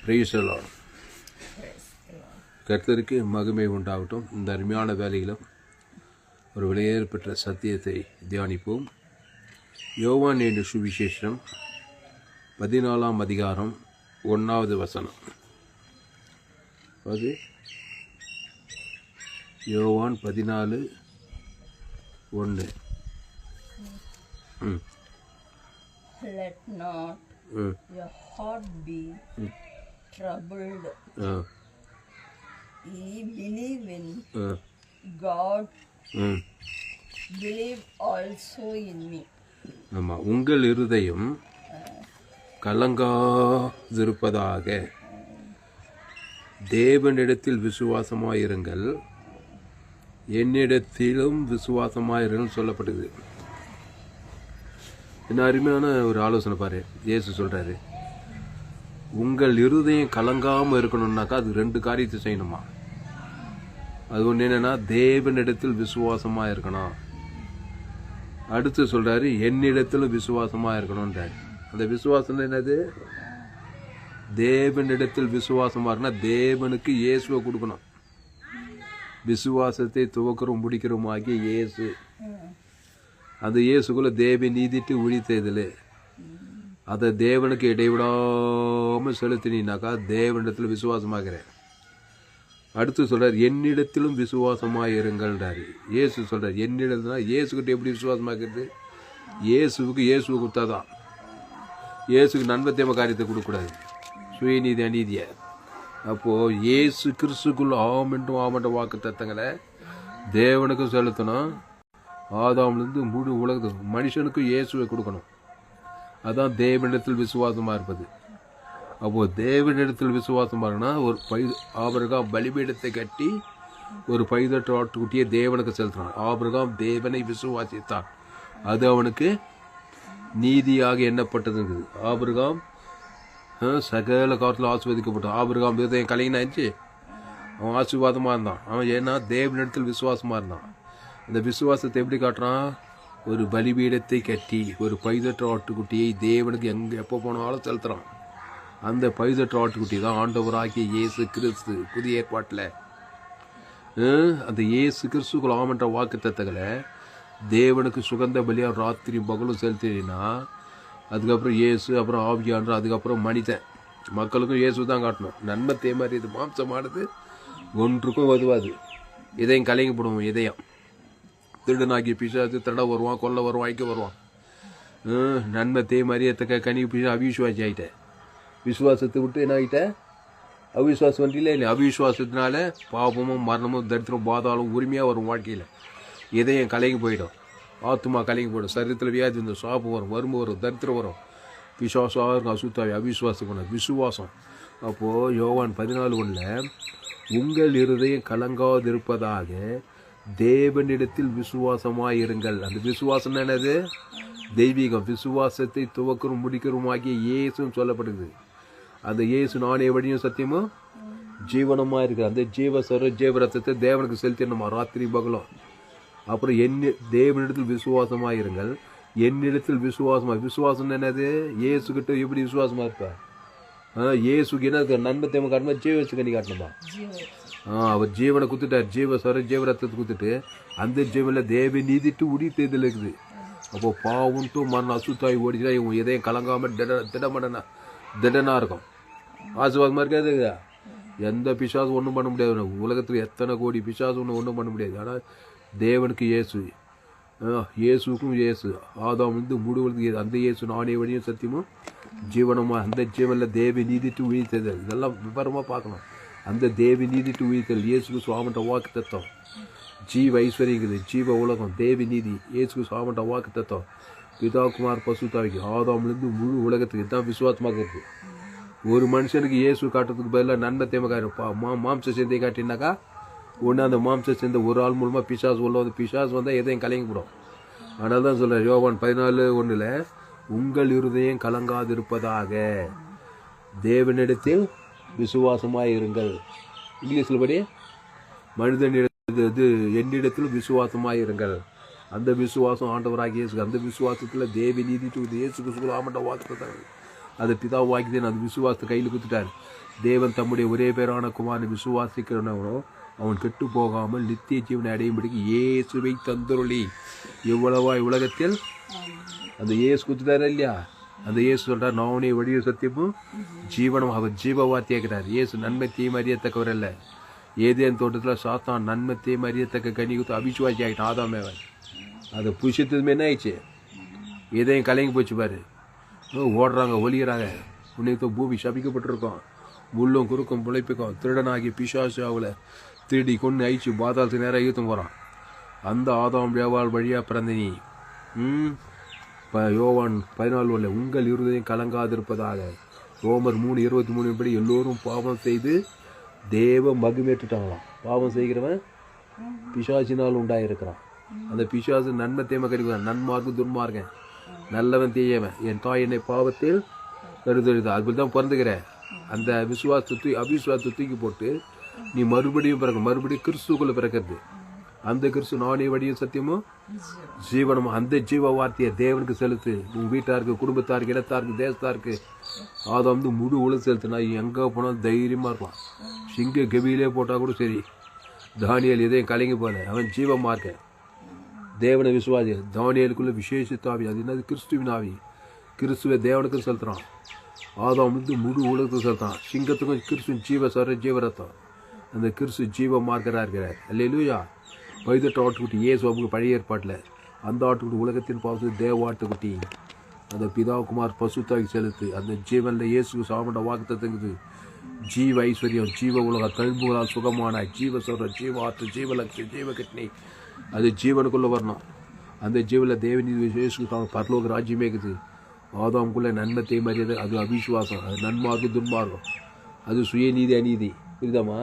Praise the Lord. கர்த்தருக்கு மகிமை உண்டாகட்டும். இந்த அருமையான வேலையிலும் ஒரு விலையேற பெற்ற சத்தியத்தை தியானிப்போம். யோவான் என்ற சுவிசேஷம் 14ஆம் அதிகாரம் 1வது வசனம். அது யோவான் 14:1. Let not your heart be troubled. Ye believe in God, believe also in me. ஆமாம், உங்கள் இருதயம் கலங்காதிருப்பதாக தேவனிடத்தில் விசுவாசமாயிருங்கள், என்னிடத்திலும் விசுவாசமாயிருங்கள் சொல்லப்படுது. என்ன அருமையான ஒரு ஆலோசனை பாரு. இயேசு சொல்கிறாரு, உங்கள் இருதயம் கலங்காமல் இருக்கணும்னாக்கா அது 2 காரியத்தை செய்யணுமா. அது ஒன்று என்னென்னா, தேவனிடத்தில் விசுவாசமாக இருக்கணும். அடுத்து சொல்கிறாரு, என்னிடத்திலும் விசுவாசமாக இருக்கணுன்றாரு. அந்த விசுவாசம் என்னது? தேவனிடத்தில் விசுவாசமாக இருக்குன்னா தேவனுக்கு இயேசுவை கொடுக்கணும். விசுவாசத்தை துவக்கிறோம் முடிக்கிறோம் ஆகிய இயேசு. அந்த இயேசுக்குள்ள தேவ நீதிட்டு உழித்ததில் அதை தேவனுக்கு இடைவிடாமல் செலுத்தினாக்கா தேவனிடத்தில் விசுவாசமாகிறேன். அடுத்து சொல்கிறார், என்னிடத்திலும் விசுவாசமாக இருங்கள்ன்றாரு. இயேசு சொல்கிறார் என்னிடத்துனா இயேசுக்கிட்ட எப்படி விசுவாசமாகிறது? இயேசுவுக்கு இயேசுவை கொடுத்தாதான். இயேசுக்கு நன்மை தேம காரியத்தை கொடுக்கக்கூடாது, சுயநீதி அநீதியை. அப்போது இயேசு கிறிஸ்துக்குள்ள ஆமென்றும் வாக்கு தத்தங்களை தேவனுக்கும் செலுத்தணும். ஆதாம்லேருந்து முழு உலகத்துக்கு மனுஷனுக்கும் இயேசுவை கொடுக்கணும். அதான் தேவனிடத்தில் விசுவாசமாக இருப்பது. அப்போது தேவனிடத்தில் விசுவாசமாக இருக்குன்னா ஒரு ஆபிரகாம் பலிபீடத்தை கட்டி ஒரு பைதற்ற ஆட்டுக்குட்டியை தேவனுக்கு செலுத்தினான். ஆபிரகாம் தேவனை விசுவாசித்தான், அது அவனுக்கு நீதியாக எண்ணப்பட்டது. ஆபிரகாம் சகல காலத்தில் ஆசீர்வதிக்கப்பட்டான். ஆபிரகாம் என் கலைஞனாச்சு, அவன் ஆசீர்வாதமாக இருந்தான். அவன் ஏன்னா தேவனிடத்தில் விசுவாசமாக இருந்தான். அந்த விசுவாசத்தை எப்படி காட்டுறான்? ஒரு பலிபீடத்தை கட்டி ஒரு பைதற்ற ஆட்டுக்குட்டியை தேவனுக்கு எப்போ போனாலும் செலுத்துகிறான். அந்த பைதற்ற ஆட்டுக்குட்டி தான் ஆண்டவராகிய இயேசு கிறிஸ்து. புதிய ஏற்பாட்டில் அந்த இயேசு கிறிஸ்துக்குள் ஆமென்ற வாக்கு தத்தங்களை தேவனுக்கு சுகந்த பலியாக ராத்திரி பகலும் செலுத்தினா அதுக்கப்புறம் இயேசு, அப்புறம் ஆவியான்ற, அதுக்கப்புறம் மனிதன். மக்களுக்கும் இயேசு தான் காட்டணும். நன்மை தேமாரி இது மாம்சமானது ஒன்றுக்கும் உதவாது. இதயம் கலங்கப்படும். இதயம் திருடனாகிய பிசாசு திருட வருவான், கொல்ல வருவான், ஐக்க வருவான். நன்மை தேமாரி எத்தக்க கனி பிசா அவிசுவாசி ஆகிட்டேன். விசுவாசத்தை விட்டு என்ன ஆகிட்டேன்? அவிசுவாசம் வந்துட்டே இல்லை. அவிசுவாசத்தினால பாபமும் மரணமும் தரித்திரம் பாதாளம் உரிமையாக வரும் வாழ்க்கையில். இதயம் கலங்கி போயிடும், ஆத்துமா கலங்கி போயிடும், சரீரத்தில் வியாதி வந்து சாப்பு வரும், வறுமை வரும், தரித்திரம் வரும். விசுவாசம் இருக்கும், அசுத்தாவி. அவிசுவாசம் பண்ண விசுவாசம். அப்போது யோவான் 14:1 உங்கள் இருதயம் கலங்காதிருப்பதாக தேவனிடத்தில் விசுவாசமாயிருங்கள். அந்த விசுவாசம் என்னது? தெய்வீகம். விசுவாசத்தை துவக்கிறோம் முடிக்கிறோம் ஆகிய இயேசுன்னு சொல்லப்படுது. அந்த இயேசு நானே வழியும் சத்தியமும் ஜீவனமாக இருக்குது. அந்த ஜீவரத்தத்தை தேவனுக்கு செலுத்திடணுமா ராத்திரி பகலும். அப்புறம் தேவனிடத்தில் விசுவாசமாயிருங்கள், என்னிடத்தில் விசுவாசம் என்னது? இயேசுக்கிட்ட எப்படி விசுவாசமாக இருப்பா? இயேசுக்கு என்ன நன்மை தேவை காட்டணுமா? ஜீவசு கண்ணி காட்டணுமா? அவர் ஜீவனை குத்துட்டார். ஜீவரத்தத்தை குத்துட்டு அந்த ஜீவனில் தேவ நீதிட்டு உடித்ததில் இருக்குது. அப்போது பாவுன்ட்டு மரணம் அசுத்தாய் ஓடிச்சுனா இவங்க எதையும் கலங்காமல் திடனாக இருக்கும். ஆசீர்வாதமாக இருக்காது. எந்த பிசாசும் ஒன்றும் பண்ண முடியாது. உலகத்தில் எத்தனை கோடி பிசாசு ஒன்றும் பண்ண முடியாது. ஆனால் தேவனுக்கு இயேசு, இயேசுக்கும் இயேசு. ஆதாம் வந்து முடிவுக்கு அந்த இயேசு நானே வழியும் சத்தியமும் ஜீவனமாக. அந்த ஜீவனில் தேவ நீதிட்டு உயிர்த்தது. இதெல்லாம் விவரமாக பார்க்கணும். அந்த தேவ நீதிட்டு உயிர்த்தல் இயேசுக்கு சுவாமன்ற வாக்கு தத்துவம். ஜீவ ஐஸ்வர்யங்குது, ஜீவ உலகம், தேவ நீதி, இயேசுக்கு சுவாமன்ற வாக்கு தத்துவம். பிதா குமார் பசுத்தாவிக்கு ஆதாம்லேருந்து முழு உலகத்துக்கு இதுதான் விசுவாசமாக இருக்குது. ஒரு மனுஷனுக்கு இயேசு காட்டுறதுக்கு பதிலாக நன்மை தேமக்காரம் மாம்ச சிந்தையை காட்டினாக்கா ஒன்று அந்த மாம்ச சிந்தை ஒரு ஆள் மூலமாக பிசாசு உள்ள வந்து பிசாசு வந்தால் எதையும் கலங்கிவிடும். அதனால தான் சொல்கிறார் யோவான் 14:1 உங்கள் இருதயம் கலங்காதிருப்பதாக தேவனிடத்தில் விசுவாசமாக இருங்கள். இங்கிலீஷில் படி என்னிடத்தில் விசுவாசமாக இருங்கள். அந்த விசுவாசம் ஆண்டவராக இயேசு. அந்த விசுவாசத்தில் தேவி நீதி இயேசு கிறிஸ்துக்குள் ஆமென்ற வாக்கு அது பிதாவாக்கி அது விசுவாசத்தை கையில் கொடுத்துட்டார். தேவன் தம்முடைய ஒரே பேரான குமாரனை விசுவாசிக்கிறவனோ அவன் கெட்டு போகாமல் நித்திய ஜீவனை அடையும்படிக்கு இயேசுவை தந்தருளி எவ்வளவா உலகத்தில் அந்த இயேசு கொடுத்துட்டாரு இல்லையா. அந்த இயேசு சொல்றார், நானே வழியும் சத்தியமும் ஜீவனும். அவர் ஜீவ வார்த்தையாக்கிறார். இயேசு நன்மை தீமை அறியத்தக்கவர் அல்ல. ஏதேன் தோட்டத்தில் சாத்தான் நன்மை தீமை அறியத்தக்க கனி கொடுத்து அபிசுவாசி ஆகிட்டான் ஆதாமேவன். அதை புஷத்துமே என்ன ஆயிடுச்சு, எதையும் கலங்கி போச்சு பாரு. ஓடுறாங்க, ஒலிகிறாங்க. உன்னைக்கு பூமி சபிக்கப்பட்டிருக்கோம், முள்ளும் குறுக்கும் பிழைப்புக்கும் திருடனாகி பிசாசு அவளை திருடி கொண்டு அழிச்சு பாதாளத்துக்கு நேரம் ஈர்த்தும் போகிறான். அந்த ஆதாம் வேவாள் வழியாக பிறந்த நீ யோவான் 14 உங்கள் இருதயம் கலங்காதிருப்பதாக. ரோமர் 3:23 படி எல்லோரும் பாவம் செய்து தேவ மகிமேற்றுட்டாங்களாம். பாவம் செய்கிறவன் பிசாசினால் உண்டாயிருக்கிறான். அந்த பிசாசு நன்மை தேமை கிடைக்கிறான். நன்மார்க்கு துன்மார்க்கன், நல்லவன் தீயவன். என் தாய் என்னை பாவத்தில் கருதுகிறது, அது தான் பிறந்துக்கிறேன். அந்த விசுவாசத்தை அவிசுவாசத்தை தூக்கி போட்டு நீ மறுபடியும் பிறகு மறுபடியும் கிறிஸ்துக்குள்ள பிறக்கிறது. அந்த கிறிஸ்து நானே வழியும் சத்தியமும் ஜீவனும். அந்த ஜீவ வார்த்தையை தேவனுக்கு செலுத்து. உன் வீட்டாருக்கு, குடும்பத்தாருக்கு, இடத்தாருக்கு, தேசத்தாருக்கு. அதை வந்து முழு உலக செலுத்துனா எங்கே போனாலும் தைரியமாக இருக்கலாம். சிங்க கவியிலே போட்டால் கூட சரி. தானியல் எதையும் கலங்கி போல, அவன் ஜீவமாக இருக்க. தேவனை விசுவாசி. தானியலுக்குள்ள விசேஷித்தாவி, அது என்னது, கிறிஸ்துவின் ஆவி. கிறிஸ்துவை தேவனுக்கும் செலுத்துறான். ஆதாம் வந்து முழு உலகத்துக்கு செலுத்தான். சிங்கத்துக்கும் கிறிஸ்துவின் ஜீவரத்தம். அந்த கிறிஸ்து ஜீவ மார்க்கராக இருக்கிறார். அல்லேலூயா. வைதட்ட ஆட்டுக்குட்டி இயேசு அவங்க பழைய ஏற்பாட்டில். அந்த ஆட்டுக்குட்டி உலகத்தின் பாவத்து தேவ ஆட்டுக்குட்டி. அந்த பிதாகுமார் பசுத்தாகி செலுத்து. அந்த ஜீவனில் இயேசு சாமண்ட வாக்குத்தங்குது. ஜீவ ஐஸ்வர்யம், ஜீவ உலக தழும்புகளால் சுகமான ஜீவ சொல்ற, ஜீவ ஆற்று, ஜீவலட்சி, ஜீவ கிட்னி. அது ஜீவனுக்குள்ளே வரணும். அந்த ஜீவனில் தேவநீதி இயேசு பரலோக ராஜ்யமே இருக்குது. ஆதாமுக்குள்ளே நன்மை தேமறியது, அது அவிசுவாசம். அது நன்மார்க்கும் துன்மார்க்கம். அது சுயநீதி அநீதி. புரியுதாம்மா?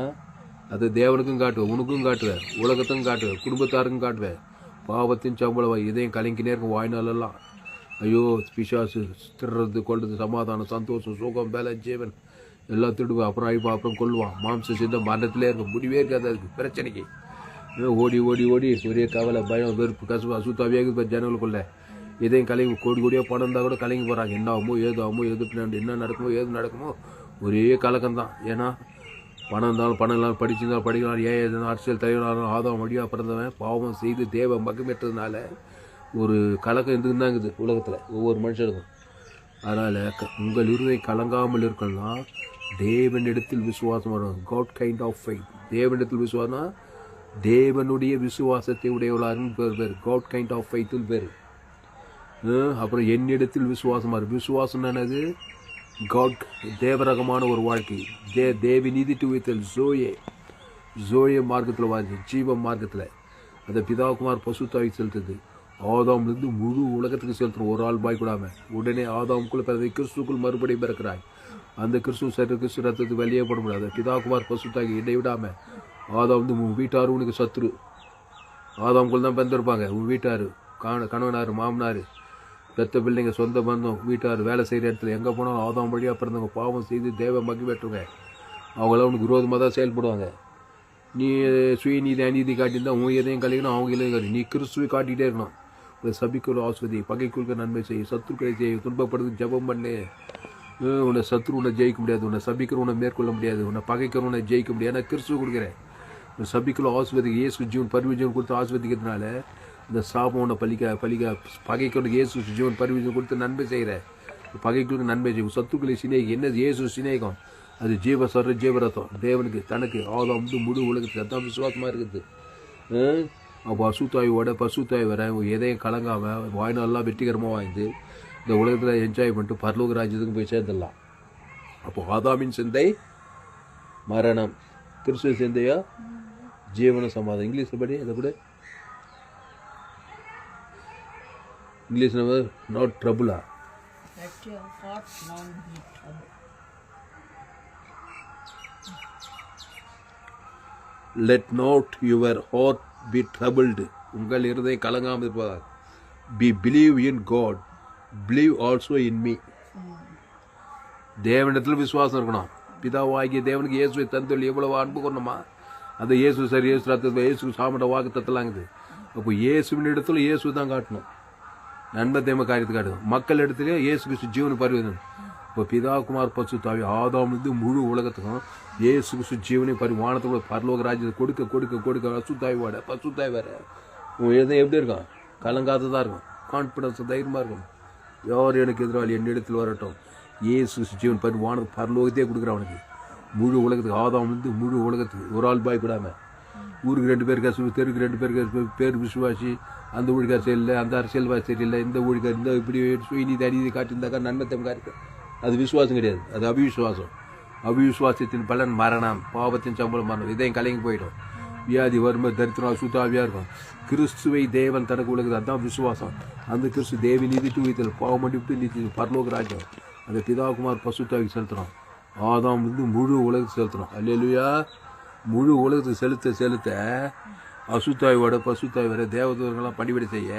அது தேவனுக்கும் காட்டுவேன், உனக்கும் காட்டுவேன், உலகத்துக்கும் காட்டுவேன், குடும்பத்தாருக்கும் காட்டுவேன். பாவத்தின் சம்பளம் இதையும் கலங்கினே இருக்கும் வாய்நாளெல்லாம். ஐயோ பிசாசு திடுறது, கொள்வது, சமாதானம், சந்தோஷம், சுகம், வேலை, ஜீவன் எல்லாம் திடுவேன். அப்புறம் அழிப்பா, அப்புறம் கொள்வான். மாம்ச சிந்த மரணத்திலே இருக்கும். முடிவே இருக்காது அதுக்கு பிரச்சனைக்கு. ஓடி ஓடி ஓடி ஒரே கவலை, பயம், வெறுப்பு, கசுவு, அசுத்தாவே இருக்குது ஜனங்களுக்குள்ள. இதையும் கலங்கி கோடி கோடியாக பணம் இருந்தால் கூட கலங்கி போகிறாங்க. என்ன ஆகுமோ ஏது ஆகுமோ, எது பின்னாடி என்ன நடக்குமோ ஏது நடக்குமோ, ஒரே கலக்கம்தான். ஏன்னா பணம் இருந்தாலும் பணம் இல்லாமல் படிச்சிருந்தாலும் படிக்கலாம். ஏன் எதுனா அரசியல் தலைவனாலும் ஆதாம் வழியாக பிறந்தவன் பாவம் செய்து தேவ மகிமையற்றதுனால ஒரு கலக்கம் இருந்துன்னு தான் இருக்குது உலகத்தில் ஒவ்வொரு மனுஷனுக்கும். அதனால் உங்கள் இருதயம் கலங்காமல் இருக்கணும்னா தேவனிடத்தில் விசுவாசம் வரும். God kind of faith. தேவனிடத்தில் விசுவாசம்னா தேவனுடைய விசுவாசத்தை உடையவளாருன்னு பேர். காட் கைண்ட் ஆஃப் ஃபெய்த்துன்னு பேர். அப்புறம் என்னிடத்தில் விசுவாசமாக இருக்கு. விசுவாசம் என்னது? காட், தேவரகமான ஒரு வாழ்க்கை. தேவி நீதி டுவித்தல் ஜோயே மார்க்கத்தில் வாழ்க்கை, ஜீவ மார்க்கத்தில். அந்த பிதாகுமார் பசுத்தாவி செலுத்துது. ஆதாம்லேருந்து முழு உலகத்துக்கு செலுத்துறோம், ஒரு ஆள் பாய் கூடாம. உடனே ஆதாமுக்குள்ள பிறந்த கிறிஸ்துக்குள் மறுபடியும் பிறக்கிறாய். அந்த கிறிஸ்து சரி கிறிஸ்து ரத்தத்துக்கு வெளியே போட முடியாது. பிதாகுமார் பசுத்தாகி இடை விடாம. ஆதாம் வந்து உன் வீட்டார் உனக்கு சத்துரு. ஆதாமுக்குள் தான் பிறந்திருப்பாங்க. உன் வீட்டார், கணவனார், மாமனார், பெத்த பிள்ளைங்க, சொந்த பந்தம், வீட்டார், வேலை செய்கிற இடத்துல எங்கே போனாலும் ஆதாம் வழியாக பிறந்தவங்க பாவம் செய்து தேவ மகிழ்வேற்றுங்க. அவங்களாம் உனக்கு விரோதமாக தான் செயல்படுவாங்க. நீ சுயநீதி அநீதி காட்டியிருந்தா உன் எதையும் கழிக்கணும், அவங்க இதையும் காட்டி. நீ கிறிஸ்துவை காட்டிகிட்டே இருக்கணும். சபிக்குள் ஆஸ்வதி, பகைக்குள்க நன்மை செய்யும், சத்துருக்களை செய்யும், துன்பப்படுறது ஜபம் பண்ணு. உன்னை சத்ரு உன்னை ஜெயிக்க முடியாது, உன்னை சபிக்கிற உன்னை மேற்கொள்ள முடியாது, உன்னை பகைக்கிற உன்னை ஜெயிக்க முடியாது. ஏன்னா கிறிஸ்துவ கொடுக்குறேன். சபிக்குள்ள ஆஸ்வதிக்கு இயேசு ஜீவன் பரிவிஜன் கொடுத்து ஆஸ்வதிக்கிறதுனால இந்த சாபம் உன்னை பலிக்க பகைக்கு இயேசு ஜீவன் பரிவிஜன் கொடுத்து நன்மை செய்கிற. பகைக்குள்ளுக்கு நன்மை செய்யும். சத்துக்களை சிநேகம். என்ன இயேசு சிநேகம்? அது ஜீவ சொல்ற ஜீவரத்தம். தேவனுக்கு தனக்கு ஆதாம் வந்து முழு உலகத்துக்கு அதான் விசுவாசமாக இருக்குது. அப்போ அசுத்தாயோட பசுத்தாய் வர எதையும் கலங்காமல் வாய்நாளெலாம் வெற்றிகரமாக வாய்ந்து இந்த உலகத்தில் என்ஜாய் பண்ணிட்டு பரலோக ராஜ்யத்துக்கு போய் சேர்ந்துடலாம். அப்போது ஆதாமின் சிந்தை மரணம், கிறிஸ்துவ சிந்தையா ஜீவன சமாதானம். இங்கிலீஷில் படி அதை கூட இங்கிலீஷ் நம்ம நாட் ட்ரபுளா. Let not your heart be troubled. உங்கள் இருதயம் கலங்காமல் இருப்பதாக. Be believe in God, believe also in me. தேவனிடத்தில் விசுவாசம் இருக்கணும். பிதாவாகிய தேவனுக்கு இயேசுவை தந்தொழி எவ்வளவு அன்பு கொண்டோமா. அந்த இயேசு சரி, இயேசு ரத்தத்தை, இயேசு சாமட வாக்கு தத்தலாங்குது. அப்போ இயேசுவின் இடத்துல இயேசு தான் காட்டணும். நன்மை தேம காரியத்தை காட்டணும். மக்கள் இடத்துல இயேசு கிறிஸ்து ஜீவனை பரிவர்த்தனை. இப்போ பிதா குமார் பசுத்தாவி ஆதாம்லேருந்து முழு உலகத்துக்கும் இயேசு கிறிஸ்து ஜீவனை வானத்தோட பரலோக ராஜ்யத்தை கொடுக்க கொடுக்க கொடுக்க பசுத்தாய் வேற உன் எதை எப்படி இருக்கும், கலங்காததாக இருக்கும், கான்ஃபிடன்ஸ் தைரியமாக இருக்கும். யார் எனக்கு எதிராளி என் இடத்துல வரட்டும், இயேசு கிறிஸ்து ஜீவன் வானத்து பரலோகத்தையே கொடுக்குறான் அவனுக்கு. முழு உலகத்துக்கு ஆதாம்லேருந்து முழு உலகத்துக்கு ஒரு ஆள் பாய் கூடாமல் ஊருக்கு 2 பேர் காசு, தெருக்கு 2 பேர் விசுவாசி, அந்த ஊழிக்கார் சரியில்லை, அந்த அரசியல்வாதி சரியில்லை, இந்த ஊழிக்கார் இந்த இப்படி சுயநீதி அநீதி காட்டியிருந்தாக்கா நன்மத்தம் காட்டு, அது விசுவாசம் கிடையாது, அது அவிசுவாசம். அவிசுவாசத்தின் பலன் மரணம், பாவத்தின் சம்பளம் மரணம், இதையும் கலங்கி போயிடும். வியாதி வறுமை தரித்திரம் அசுத்தாவியாக இருக்கும். கிறிஸ்துவை தேவன் தனக்கு உலகுது, அதுதான் விசுவாசம். அந்த கிறிஸ்து தேவி நீதிட்டு உயிர்த்தல், பாவம் மன்னிப்பு நீதி பரலோக ராஜ்யம். அந்த பிதாகுமார் பசுத்தாவிக்கு செலுத்துகிறோம். ஆதாம் முழு உலகத்துக்கு செலுத்துகிறோம். அல்லேலூயா. முழு உலகத்துக்கு செலுத்த செலுத்த அசுத்தாயோட பசுத்தாய் வர தேவதூர்கள்லாம் பணிவிடை செய்ய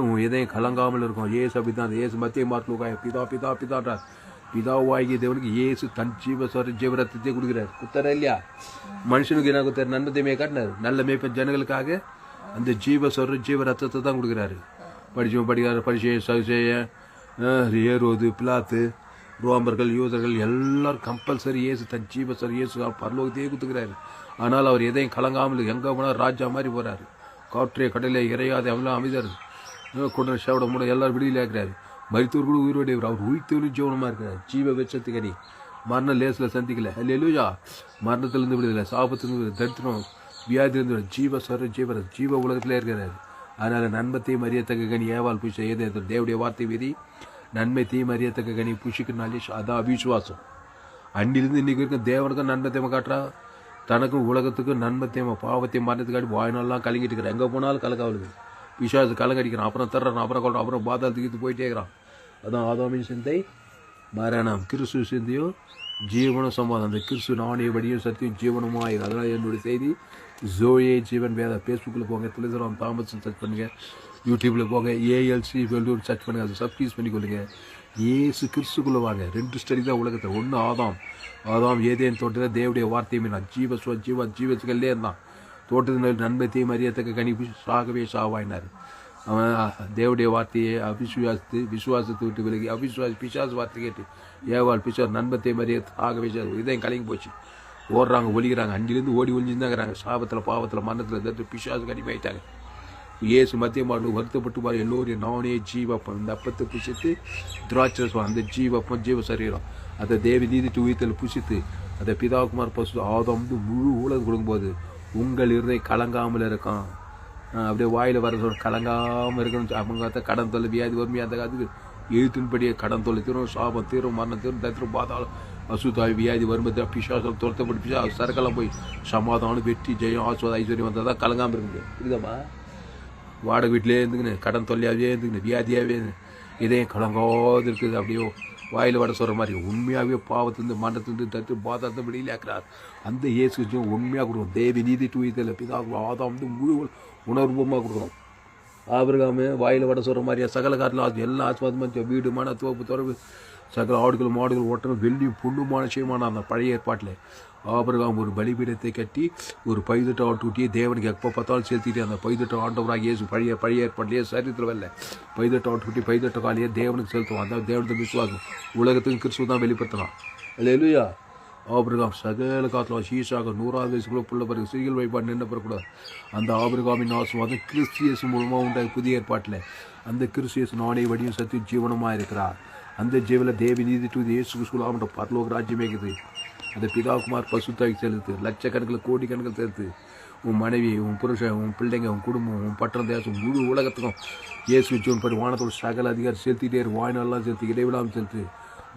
உன் எதையும் கலங்காமல் இருக்கும். ஏசு அப்படித்தான். ஏசு மத்திய மார்க்லூக்காய பிதா பிதா பிதாட்டார். பிதாவாகிய தேவனுக்கு இயேசு தன் ஜீவரத்தத்தை கொடுக்குறாரு. குத்தாரா இல்லையா? மனுஷனுக்கு என்ன குத்தாரு? நன்மத்தையுமே காட்டினார். நல்ல மேய்ப்பன் ஜனங்களுக்காக அந்த ஜீவ ரத்தத்தை தான் கொடுக்குறாரு. படிக்கிறார். பரிசேய சகுசேய ஏரோது பிலாத்து ரோமர்கள் யூதர்கள் எல்லாரும் கம்பல்சரி இயேசு தன் இயேசு பரலோகத்தையே கொடுத்துக்கிறாரு. ஆனால் அவர் எதையும் கலங்காமல் எங்கே போனால் ராஜா மாதிரி போகிறாரு. காற்றே கடலை இறையாத அவங்களாம் அமைதார். கொண்டு சேவட மூட எல்லாரும் விடுதலை ஆகிறாரு. மருத்துவர் கூட உயிரோடையவர். அவர் உயிர்த்தவரும் ஜீவனமாக இருக்கிறார். ஜீவ வெச்சத்துக்கடி மரணம் லேசில் சந்திக்கல. அல்லேலூயா. மரணத்திலிருந்து விடுதலை, சாபத்திலிருந்து தரித்திரம், வியாதியிலிருந்து ஜீவ உலகத்திலே இருக்கிறார். அதனால் நன்மை தீமை அறியத்தக்க கனி ஏவாள் பூச ஏதே தேவடைய வார்த்தை விதி நன்மை தீமை அறியத்தக்க கனி புஷிக்கிறனாலே அதான் அவிசுவாசம். அன்னிலிருந்து இன்னைக்கு வரைக்கும் தேவனுக்கும் நன்மை தேமை காட்டுறா, தனக்கும் உலகத்துக்கும் நன்மை தேமை பாவத்தையும் மரணத்துக்காட்டி வாய்நாளெலாம் கலங்கிட்டு இருக்கிறான். எங்கே போனாலும் கலக்காவலுது. பிசாசு கலங்கடிக்கிறான், அப்புறம் தர்றான், அப்புறம் கொள்றான், அப்புறம் பாதாளத்துக்கு போயிட்டே இருக்கிறான். அதான் ஆதாமின் சிந்தை மரணம், கிறிஸ்து சிந்தையும் ஜீவனும் சம்பாதம். அந்த கிறிஸ்து நானே வழியும் சத்தியும் ஜீவனமும் ஆயிரும். அதனால் என்னுடைய செய்தி ஜோயே ஜீவன் வேதா. ஃபேஸ்புக்கில் போங்க, துளசிராம் தாமஸ் சர்ச் பண்ணுங்கள், யூடியூப்பில் போங்க, ஏஎல்சி வெள்ளூர் சர்ச் பண்ணுங்கள், அதை சப்ஸ்கிரைப் பண்ணி கொள்ளுங்க. ஏசு கிறிஸ்துக்குள்ளே வாங்க. 2 ஸ்டடி தான் உலகத்தை. ஒன்று ஆதாம் ஏதேன் தோட்டத்தில் தேவடைய வார்த்தையுமே நான் ஜீவத்துக்கல்லே இருந்தான். தோட்டத்தின் நன்மை தீமை அறியத்தக்க கனி சாகவே சாவாயினார். அவன் தேவடைய வார்த்தையை விசுவாசத்தை விட்டு விலகி பிசாசு வார்த்தை கேட்டு ஏவாள் பிசாஸ் நன்மை தீமை அறிய சாகவே இதையும் கலங்கி போச்சு. ஓடுறாங்க, ஒலிக்கிறாங்க. அஞ்சிலேருந்து ஓடி ஒழிஞ்சுருந்தாங்கிறாங்க. சாபத்தில் பாவத்தில் மரணத்தில் தடுத்து பிசாசு கடிமையாயிட்டாங்க. இயேசு மத்திய மாடு வருத்தப்பட்டு பாரு எல்லோரும் நானே ஜீவப்பம். இந்த அப்பத்தை புசித்து திராட்சை அந்த ஜீவப்பம் ஜீவ சரீரம் அதை தேவி நீதிட்டு உயிர்த்தல் புசித்து அதை பிதாகுமார் பசு ஆதாம் முழு உலகம் கொடுக்கும்போது உங்கள் இருதயம் கலங்காமல் இருக்கும். அப்படியே வாயில் வர சொல்ல கலங்காமல் இருக்கணும். அவங்க கடன் தொல்லை வியாதி வறுமை அந்த அதுக்கு எழுத்தின்படியே கடன் தொல்லை தீரும், சாபம் தீரும், மரணம் தீரும், தத்திரம் பாதாளம் அசுத்தாய் வியாதி வரும்போது பிசாசம் துரத்தப்பட்டு பிசா சரக்கெல்லாம் போய் சமாதானம் வெற்றி ஜெயம் ஆசுவாத ஐஸ்வர்யம் வந்தால் தான் கலங்காமல் இருக்குது. புரியுதாம்மா? வாடகை வீட்டிலே இருந்துக்குன்னு கடன் தொல்லையாகவே இருந்துக்குன்னு வியாதியாகவே இதையும் கலங்காது இருக்குது. அப்படியே வாயில் வட சொல்கிற மாதிரி உண்மையாகவே பாவத்திலிருந்து மரணத்திலிருந்து தடுத்து பாதாளத்தை வெளியில் ஆக்கிறார். அந்த இயேசு உண்மையாக கொடுக்கணும். தேவி நீதி தூயத்தில் பிதா ஆதாம் முழு உணர்வுமாக கொடுக்கணும். ஆபிரகாமே வாயில் வட சொல்கிற மாதிரியா சகல காட்டில் எல்லா ஆஸ்வாதமாக வீடு மன தோப்பு துறவு சகல ஆடுகள் மாடுகள் ஓட்டணும் வெள்ளி புண்ணுமான விஷயமான அந்த பழைய ஏற்பாட்டில் ஆபிரகாம் ஒரு பலிபீடத்தை கட்டி ஒரு பைதட்ட ஆட்டுக்குட்டியை தேவனுக்கு எப்போ பார்த்தாலும் செலுத்திட்டு அந்த பைதட்ட ஆண்டவராக இயேசு பழைய ஏற்பாட்டிலேயே சரித்திரம் இல்லை. பைதட்ட ஆட்டுக்குட்டி பைதட்ட காலையே தேவனுக்கு செலுத்துவோம். அந்த தேவனுக்கு விசுவாசம் உலகத்துக்கு கிறிஸ்துவ தான் வெளிப்படுத்தலாம். அல்லேலூயா. ஆபிரகாம் சகல காலத்தில் சீசாக 100ஆவது வயசுக்குள்ள புள்ள பிறகு சிறிகள் வழிபாடு நின்று பெறக்கூடாது. அந்த ஆபிரகாமின் ஆசீர்வாதம் கிறிஸ்தியேசு மூலமாக உண்டாக புதிய ஏற்பாட்டில் அந்த கிறிஸ்தியேசு நானே வடியும் சத்தியும் ஜீவனமாக இருக்கிறார். அந்த ஜீவனில் தேவி நீதி டு இயேசு கிறிஸ்துவில் அவனோட பரலோக ராஜ்யமே இருக்குது. அந்த பிதாகுமார் பசுத்தாய்க்கு செலுத்து லட்சக்கணக்கில் கோடிக்கணக்கில் சேர்த்து உன் மனைவி உன் புருஷன் உன் பிள்ளைங்க உன் குடும்பம் உன் பட்டணம் தேசம் முழு உலகத்துக்கும் இயேசு ஜோன் படி வானத்தோட சகல அதிகாரம் செலுத்திட்டே வாய்நாளெலாம் செலுத்து இடைவிடாமல் செலுத்து.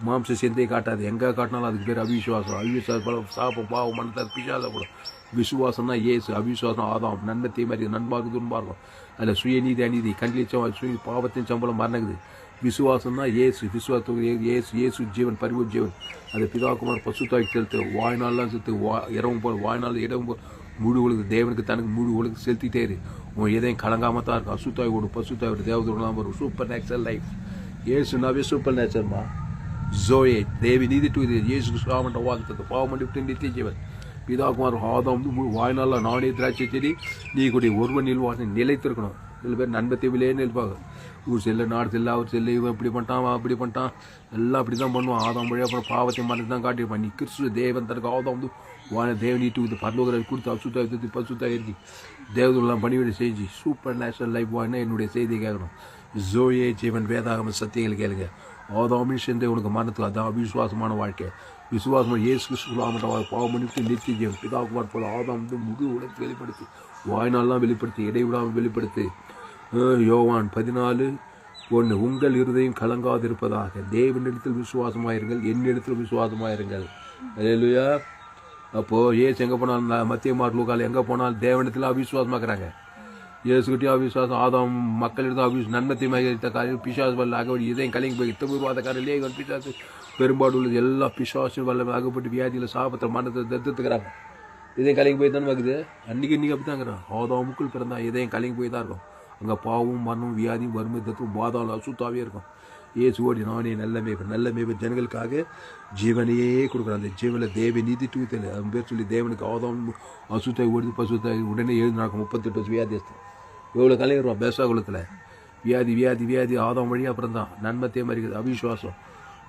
மாம்ச சிந்தையை காட்டாது. எங்கே காட்டினாலும் அதுக்கு பேர் அவிசுவாசம். சாப்பம் பாவம் மனத்தார் பிசாசப்படும். விசுவாசம்னா இயேசு, அவிசுவாசம் ஆதாம். நன்மை தீமை நண்பார்க்கும் துன்பார்க்கும். அதில் சுயநீதி அநீதி கண்டிப்பாக பாவத்தின் சம்பளம் மரணக்குது. விசுவாசம்னா இயேசு, விசுவாசத்துக்கு இயேசு ஜீவன் பரிவு ஜீவன். அது பிதாகுமார் பசுத்தாய்க்கு செலுத்து வாய்நாளெலாம் செலுத்து இரவும் போல் வாய்நாள் இடவும் போல் முழு உலகு தேவனுக்கு தனக்கு முழு உலகு செலுத்திட்டே இரு. உன் எதையும் கலங்காமல் தான் இருக்கும். அசுத்தாயோடு பசுத்தாயோட தேவதோடலாம் ஒரு super natural life. இயேசுனாவே super நேச்சர்மா. Zoe தேவி நீதி டு இயேசு சாமண்ட வாக்குத்தத்தை பாவமண்டி விட்டு நித்திய ஜீவன். பிதாகுமார் ஆதாம் வாய்நாளில் நானே திராட்சை செடி நீ கூடிய ஒருவன் நில்வாசனை நிலைத்திருக்கணும். சில பேர் நன்மை தேவையிலே நிற்பாங்க. ஊர் செல்ல நாடு செல்ல அவர் செல்ல இவன் இப்படி பண்ணிட்டான் அவன் அப்படி பண்ணிட்டான் எல்லாம் அப்படி தான் பண்ணுவான். ஆதாம் வழியாக அப்புறம் பாவத்தை மறந்து தான் காட்டியிருப்பான். நீ கிறிஸ்துவ தேவன் தனக்கு ஆதாம் வந்து வான தேவனீட்டு இது பரலோகரை கொடுத்து அசுத்தாய் தூத்தி பசுத்தாய் இருக்கு தேவதெல்லாம் பணிவிட செஞ்சு சூப்பர் நேச்சுரல் லைஃப் வாங்கினா என்னுடைய செய்தியை கேட்கணும். ஜோயே ஜீவன் வேதாகம சத்தியங்கள் கேளுங்க. ஆதாமின் சேர்ந்தே உனக்கு மரணத்துக்கு அதான் அவிசுவாசமான வாழ்க்கை. விசுவாசமாக இயேசு கிறிஸ்து பாவம் பண்ணிட்டு நித்திய ஜீவன் பிதாகுமார் போல ஆதாம் வந்து முழு உலகத்தை வெளிப்படுத்தி வாய்நாள்லாம் வெளிப்படுத்தி இடைவிடாமல் வெளிப்படுத்தி. யோவான் 14:1 உங்கள் இருதயம் கலங்காதிருப்பதாக தேவனிடத்தில் விசுவாசமாயிருங்கள் என்னிடத்தில் விசுவாசமாயிருங்கள். அல்லேலூயா. அப்போது ஏசு எங்கே போனாலும் மத்திய மார்க் எங்கே போனாலும் தேவனிடத்தில் அவிசுவாசமாக்குறாங்க. இயேசுகிட்டே அவிசுவாசம் ஆதாம் மக்களிடத்தில் நன்மத்தியமாக காரியம் பிசாசு வல்ல அகப்படி இதையும் கலங்கி போய் தவிர்வாதக்காரிலே பிசாசு பெரும்பாடு உள்ளது எல்லா பிசாசு வல்ல அகப்பட்டு வியாதியில் சாபத்தை மரணத்தை தத்துக்கிறாங்க. இதையும் கலங்கி போய் தானே பார்க்குது. அன்றைக்கி அப்படி தாங்கிறான். ஆதாமுக்குள் பிறந்தா இதையும் கலங்கி போய் தான் இருக்கும். அங்கே பாவம் மரணம் வியாதியும் வறுமை தத்துவம் பாதாளம் அசுத்தாவே இருக்கும். இயேசுவோடி நானே நல்ல மேய்ப்பன் ஜனங்களுக்காக ஜீவனையே கொடுக்குறான். அந்த ஜீவனில் தேவை நீதி தூத்தல் அவன் பேர் சொல்லி தேவனுக்கு ஆதாம் அசுத்தாய் ஓடுது பசுத்தாய் உடனே 38 வியாதிஸ்தான் எவ்வளோ கலைஞருவான் பேசாகுலத்தில் வியாதி ஆதாம் வழியாக அப்புறம் தான் நன்மத்தையே மறிக்கிறது அவிசுவாசம்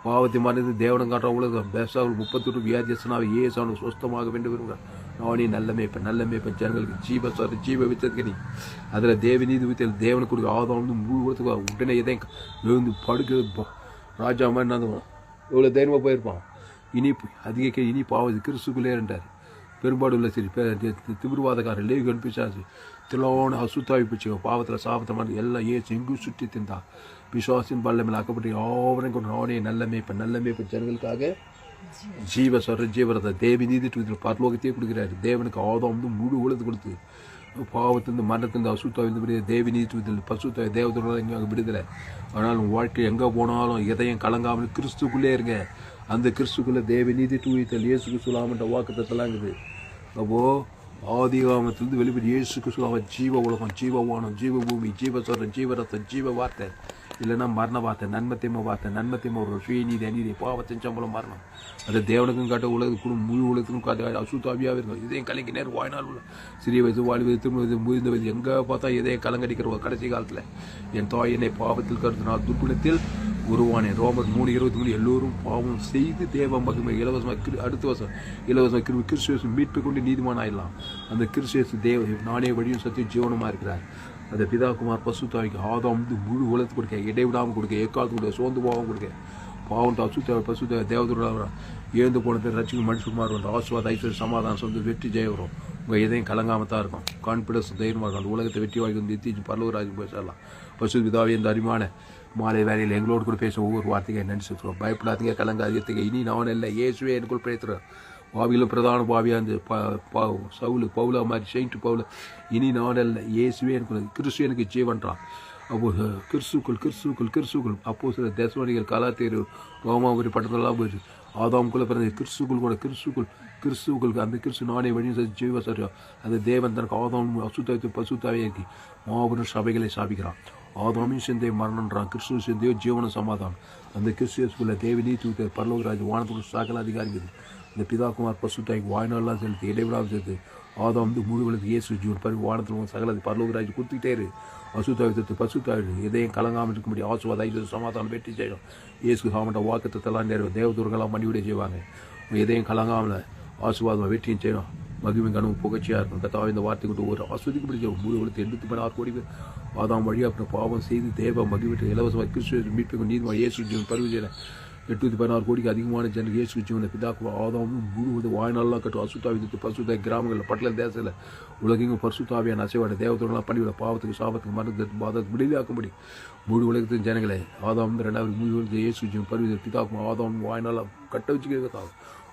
பாவத்தை மறைந்து தேவனம் காட்டுற உலகம் பேசாகுல் 38 வியாதிஸ்தனாவை ஏசானு சுஸ்தமாக வேண்டும் விரும்புகிறான். நானே நல்ல மேய்ப்பன் ஜனங்களுக்கு ஜீவ வித்ததுக்கு நீ அதில் தேவ நீதி வித்தல் தேவனுக்கு கொடுக்க ஆதாம் வந்து முழு உலகத்துக்கு உடனே எதையும் எழுந்து படுக்க ராஜா மாதிரி நான் எவ்வளோ தைரியமாக போயிருப்பான். இனி பாவது கிறிஸ்துக்குள்ளே இருந்தார். பெரும்பாடு உள்ள சரி திமிர்வாதக்காரர் லேவி கண்பிச்சாச்சு திலோன அசுத்தாவி பிடிச்சி பாவத்தில் சாபத்தை மாதிரி எல்லாம் ஏசு எங்கும் சுற்றி தின்றா விசுவாசின் பல்லமையில் ஆக்கப்பட்டு யாவரையும் கொண்டு நானே நல்ல மேய்ப்பன் ஜனங்களுக்காக ஜீவரத்தை தேவி நீதிட்டு பரலோகத்தையே கொடுக்குறாரு. தேவனுக்கு ஆதாம் வந்து முழு உலகத்து கொடுத்து பாவத்திலிருந்து மரணத்திலிருந்து அசுத்தாவிலிருந்து தேவி நீதிட்டு பசுத்தாய் தேவதோட அங்கே விடுதலை. ஆனால் உங்கள் வாழ்க்கை எங்கே போனாலும் எதையும் கலங்காமல் கிறிஸ்துக்குள்ளே இருங்க. அந்த கிறிஸ்துக்குள்ளே தேவி நீதி தூய்த்தல் இயேசு கிறிஸ்துலாமன்ற வாக்குத்தத்தெல்லாம் இருக்குது. அப்போது ஆதிகாமத்திலிருந்து வெளிப்படி இயேசு கிறிஸ்துவாக ஜீவ உலகம் ஜீவவானம் ஜீவ பூமி ஜீவஸ்வரம் ஜீவரத்தம் ஜீவ வார்த்தை இல்லைன்னா மரண வார்த்தை நன்மத்தியம ஒரு சுயநீதி அநீதி பாவத்தின் சம்பளம் மரணம். அது தேவனுக்கும் காட்ட உலகத்துக்கும் முழு உலகத்துக்கும் காட்ட அசுத்தாவியாக இருக்கும். இதையும் கலங்கி நேரம் வாழ்நாள் உள்ள சிறிய வயசு வாழ்வு திரும்ப முதிர்ந்த வயது எங்கே பார்த்தா இதையும் கலங்கடிக்கிற கடைசி காலத்தில் என் தாய் என்னை பாவத்தில் கருத்து நான் துர்குணத்தில் உருவானேன். ரோமர் 3:23 எல்லோரும் பாவம் செய்து தேவ மகிமை இலவசமாக அடுத்த வருஷம் இலவசமாக கிறிஸ்துவேசு மீட்பு கொண்டு நீதிமான ஆயிடலாம். அந்த கிறிஸ்துவேசு தேவ நானே வழியும் சத்தியம் ஜீவனமாக இருக்கிறார். அந்த பிதாகுமார் பசுத்தாவிக்கு ஆதாம் வந்து முழு உலகத்து கொடுக்க இடைவிடாமல் கொடுக்க எக்காலத்து கொடுக்க சோர்ந்து போகாமல் கொடுக்க பாவம் அசுத்தாவை பசுத்தாவை தேவதூர் ஏந்து போனது ரசிக்கும் மனுஷகுமார் வந்து ஆசுவாத ஐஸ்வர்ய சமாதானம் சொந்த வெற்றி ஜெய வரும். உங்கள் எதையும் கலங்காமல் தான் இருக்கும். கான்ஃபிடன்ஸ் தைரியமாக இருக்கும். அந்த உலகத்தை வெற்றி வாங்கி வந்து எத்திச்சு பரலோகராஜுக்கு போய் சொல்லலாம். பசு பிதாவே இந்த அருமையான மாலை வேலையில் எங்களோடு கூட பேச ஒவ்வொரு வார்த்தையை நினைச்சிருக்கிறோம். பயப்படாதீங்க கலங்காதீங்க. இனி நான் இல்லை இயேசுவே எனக்குள் பேசுகிறேன். பாவியில் பிரதான பாவியாக இருந்து பவுல மாதிரி செயின்ட்டு பவுல இனி நான் இல்லை இயேசுவே எனக்கு கிறிஸ்து எனக்கு ஜீவன்றான். அப்போ கிறிஸ்துக்குள் அப்போ சில தேசவாடிகள் கலாத்தேர் ரோமாபுரி பட்டத்தெல்லாம் போயிடுச்சு. ஆதாமுக்குள்ளே பிறந்த கிறிஸ்துக்குள் கூட கிறிஸ்துக்களுக்கு அந்த கிறிஸ்து நானே வழியும் ஜீவ சரியா அந்த தேவன் தனக்கு ஆதாம் அசுத்தாவி பசுத்தாவே இருக்கி மாபெரும் சபைகளை சாபிக்கிறான். ஆதாமின் சிந்தையை மரணன்றான். கிறிஸ்துவ சிந்தையோ ஜீவன சமாதானம். அந்த கிறிஸ்துவ தேவி நீதி பரலோகராஜ் வானத்துக்கு சாக்கல அதிகாரிக்குது. இந்த பிதாகுமார் பசுத்தாய்க்கு வாய்நாள்லாம் செலுத்தி இடைவிடாமல் சேர்த்து ஆதாம் வந்து முழுவதுக்கு இயேசு ஜீவன் வானத்தில் சகல பரலோகராஜ் கொடுத்துக்கிட்டே இரு. பசுத்தாவி தத்து பசுத்தாவி எதையும் கலங்காமல் இருக்க முடியும். ஆசுவாத சமாதானம் வெற்றி செய்யும். இயேசு சாமட்ட வாக்குத்தெல்லாம் நேரம் தேவதூர்களாம் மணிவிட செய்வாங்க. எதையும் கலங்காமல் ஆசுவாதம் வெற்றியும் செய்யணும். மகிமை கனவு புகழ்ச்சியாக இருக்கும். கத்தாவை இந்த வார்த்தை கொண்டு ஒரு ஆஸ்வதிக்கு பிடிச்ச 3 கோடி பேர் ஆதாம் வழியாக அப்புறம் பாவம் செய்து தேவ மகிழ்விட்டு இலவசமாக கிறிஸ்துவ மீட்பு நீதிமாக இயேசு ஜீவன் பருவ 816 கோடிக்கு அதிகமான ஜனங்கள் இயேசு ஜீவனை பிதாக்கு ஆதாம் முழுவது வாய்நாளெலாம் கட்டும். அசுத்தாவி பசுத்தாய் கிராமங்களில் பட்டல தேசத்தில் உலகெங்கும் பசுத்தாவியான அசைவாட தேவத்தோடலாம் பண்ணிவிட பாவத்துக்கு சாபத்துக்கு மரணத்துக்கு பாதத்துக்கு விடுதலையாக்கும்படி முழு உலகத்தின் ஜனங்களை ஆதாம் 2வது முழு இயேசு ஜீவன் பருவ பிதாக்கும் ஆதாம் வாய்நாளாக கட்ட வச்சுக்கிறதுக்காக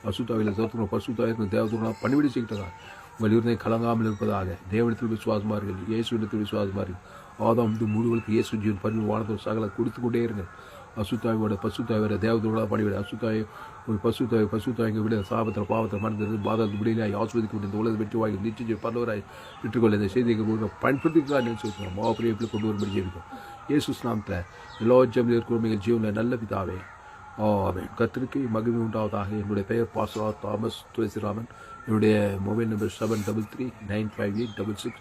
அசுத்தாவியில் தோற்றணும் பசுத்தாவிற்கு தேவத்தோடலாம் பண்ணிவிட செய்கிறதாக உங்கள் இருந்தையும் கலங்காமல் இருப்பதாக தேவனத்தில் விசுவாசமாக இருக்குது. இயேசுவிடத்தில் விசுவாசமாக இருக்குது. ஆதாம் வந்து முழுவதுக்கு இயேசு ஜீவன் பருவ வானத்தோட சகலை கொடுத்து கொண்டே இருங்க. அசுத்தாவியோட பசுத்தாவியோட தேவதோட பண்ணிவிட அசுத்தாய் ஒரு பசுத்தாவிங்க விட சாபத்தில் பாவத்தில் மறந்தது பாதத்து விடையிலாய் ஆஸ்வதிக்க இந்த உலக வெற்றி வாங்கி நிச்சயம் பரலவராய் பெற்றுக்கொள்ள இந்த செய்திகள் பயன்படுத்திக்கலாம் நினைச்சு வச்சுக்கோங்க. மாப்பிரியை கொண்டு வரும்படி ஜெபிக்கும். இயேசு நாமத்தில் எல்லா ஜெபம் இருக்கிற ஜீவனில் நல்ல பிதாவே ஆமென். கர்த்தருக்கு மகிமை உண்டாவதாக. என்னுடைய பெயர் பாஸ்டர் தாமஸ் துளசிராமன். என்னுடைய மொபைல் நம்பர் 73395866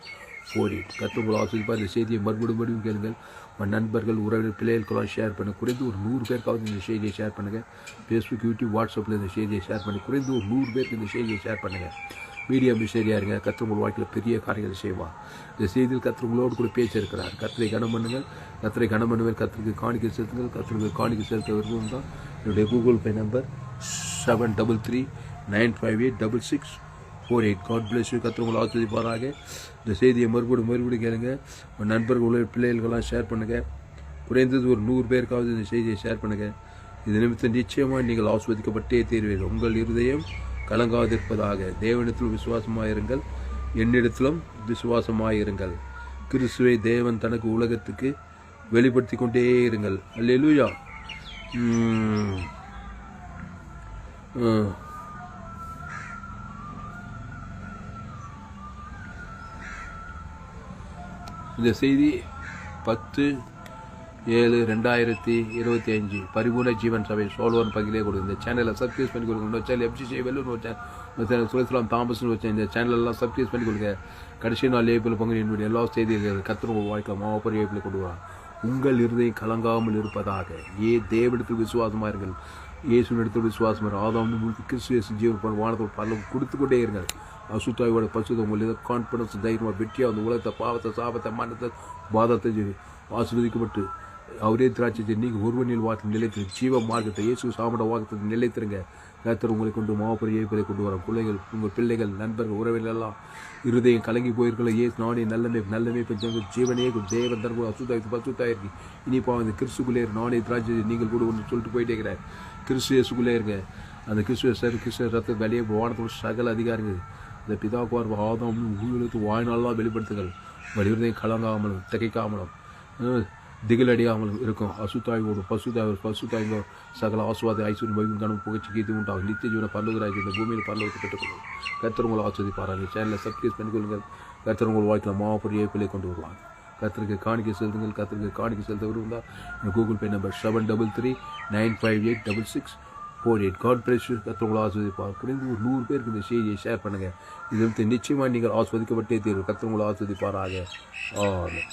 கர்த்தர் உங்களை ஆசீர்வதிப்பார். இந்த செய்தியை மறுபடியும் கேளுங்கள். உங்கள் நண்பர்கள், உறவினர், பிள்ளைகளுக்கெல்லாம் ஷேர் பண்ண குறைந்து ஒரு 100 பேருக்காவது இந்த செய்தியை ஷேர் பண்ணுங்கள். ஃபேஸ்புக், யூடியூப், வாட்ஸ்அப்பில் இந்த செய்தியை ஷேர் பண்ணி குறைந்து ஒரு 100 பேருக்கு இந்த செய்தியை ஷேர் பண்ணுங்கள். மீடியா மிஷனரியாக இருங்க. கர்த்தர் உங்கள் வாழ்க்கையில் பெரிய காரியங்களை செய்வார். இந்த செய்தியில் கர்த்தர் உங்களோடு கூட பேசியிருக்கிறார். கர்த்தரை கனம் பண்ணுங்கள். கர்த்தரை கனம் பண்ணுவேன். கர்த்தருக்கு காணிக்கை செலுத்துங்கள். கர்த்தருக்கு காணிக்கை செலுத்த விரும்பும் தான் என்னுடைய Google Pay number 7339586648. God bless you. கர்த்தர் உங்களை ஆசீர்வதிப்பாராக. இந்த செய்தியை மறுபடியும் கேளுங்க. உங்கள் நண்பர்கள், பிள்ளைகளுக்கெல்லாம் ஷேர் பண்ணுங்கள். குறைந்தது ஒரு 100 பேருக்காவது இந்த செய்தியை ஷேர் பண்ணுங்கள். இது நிமித்தம் நிச்சயமாக நீங்கள் ஆஸ்வதிக்கப்பட்டே தீர்வீர்கள். உங்கள் இருதயம் கலங்காதிருப்பதாக. தேவனிடத்தில் விசுவாசமாயிருங்கள், என்னிடத்திலும் விசுவாசமாயிருங்கள். கிறிஸ்துவை தேவன் தனக்கு உலகத்துக்கு வெளிப்படுத்தி கொண்டே இருங்கள். அல்லேலூயா. இந்த செய்தி 10/7/2025 பரிபூர்ண ஜீவன் சபை சோல்வன் பகிலே கொடுங்க. இந்த சேனலை சப்ஸ்கிரைப் பண்ணி கொடுங்க. சேனல் எஃப்சிசி வெல்லூர் சேனல் சுரேஸ்லாம் தாமஸ்னு வச்சேன். இந்த சேனலெல்லாம் சப்ஸ்கிரைப் பண்ணி கொடுங்க. கடைசி நாள் ஏப்பில் பங்கு என்னுடைய எல்லா செய்திகள் கர்த்தர் உங்கள் வாழ்க்கை மாபெரும் ஏப்பில் கொண்டு வா. உங்கள் இருதயம் கலங்காமல் இருப்பதாக. தேவனிடத்தில் விசுவாசமாக இருங்கள். இயேசுவினிடத்தில் விசுவாசமாக இருக்கும். ஆதாம் கிறிஸ்து ஜீவன் வானத்தோடு பலம் கொடுத்து கொண்டே இருங்கள். அசுத்தாயோட பசுத்த உங்கள் கான்ஃபிடன்ஸ், தைரியமாக, வெற்றியாக அந்த உலகத்தை, பாவத்தை, சாபத்தை, மரணத்தை, பாதத்தை ஆசீர்வதிக்கப்பட்டு அவரே திராட்சை நீங்கள் ஒருவனில் வார்த்தை நிலைத்து ஜீவ மார்க்கத்தை இயேசு சாமட வார்க்கத்தை நிலைத்திருங்க. கர்த்தர் உங்களை கொண்டு மாபெரிய ஏற்பதை கொண்டு வரும். உங்கள் பிள்ளைகள், நண்பர்கள், உறவினர் எல்லாம் இருதயம் கலங்கி போயிருக்கல. நானே நல்லமே ஜீவனே தேவன் தன் கூட பசுத்தாயிருக்கு. இனிப்பா அந்த கிறிஸ்துக்குள்ளே நானே திராட்சை நீங்கள் கூட ஒன்று சொல்லிட்டு போயிட்டே இருக்கிறேன். கிறிஸ்து இயேசுக்குள்ளே இருங்க. அந்த கிறிஸ்துவ ரத்த வெளியே வானத்தோட சகல அதிகாரிகள் இந்த பிதாக்குவார் ஆதாம் உங்களுக்கு வாழ்நாளெல்லாம் வெளிப்படுத்துங்கள். உங்கள் இருதயம் கலங்காமலும் திகைக்காமலும் திகிலடியாமலும் இருக்கும். அசுத்தாய்வோடும் பசுத்தாய்வோ சகல ஆசுவாத ஐஸ்வர்யம் வைக்கும் கணம் புகழ்ச்சி கீர்த்தி உண்டாகும். நித்திய ஜீவன பரலோகராக இந்த பூமியில் பரலோகத்தை பெற்றுக்கொள்ளும். கர்த்தர் உங்களை ஆஸ்வதிப்பாராங்க. சேனலை சப்ஸ்கிரைப் பண்ணிக்கொள்ளுங்கள். கர்த்தர் உங்கள் வாழ்க்கையில் மாபெரிய ஏற்பிலை கொண்டு வருவாங்க. கர்த்தருக்கு காணிக்கை செலுத்துங்கள். கர்த்தருக்கு காணிக்கை செலுத்த விரும்புந்தால் என் Google Pay number 7339586648. God bless you. கர்த்தர் உங்களை ஆஸ்வதிப்பார். குறைந்து ஒரு 100 பேருக்கு இந்த செய்தியை ஷேர் பண்ணுங்கள். இது நிச்சயமாக நீங்கள் ஆஸ்வதிக்கப்பட்டே தீர்வு. கர்த்தர் உங்களை ஆஸ்வதிப்பாராக. ஆமென்.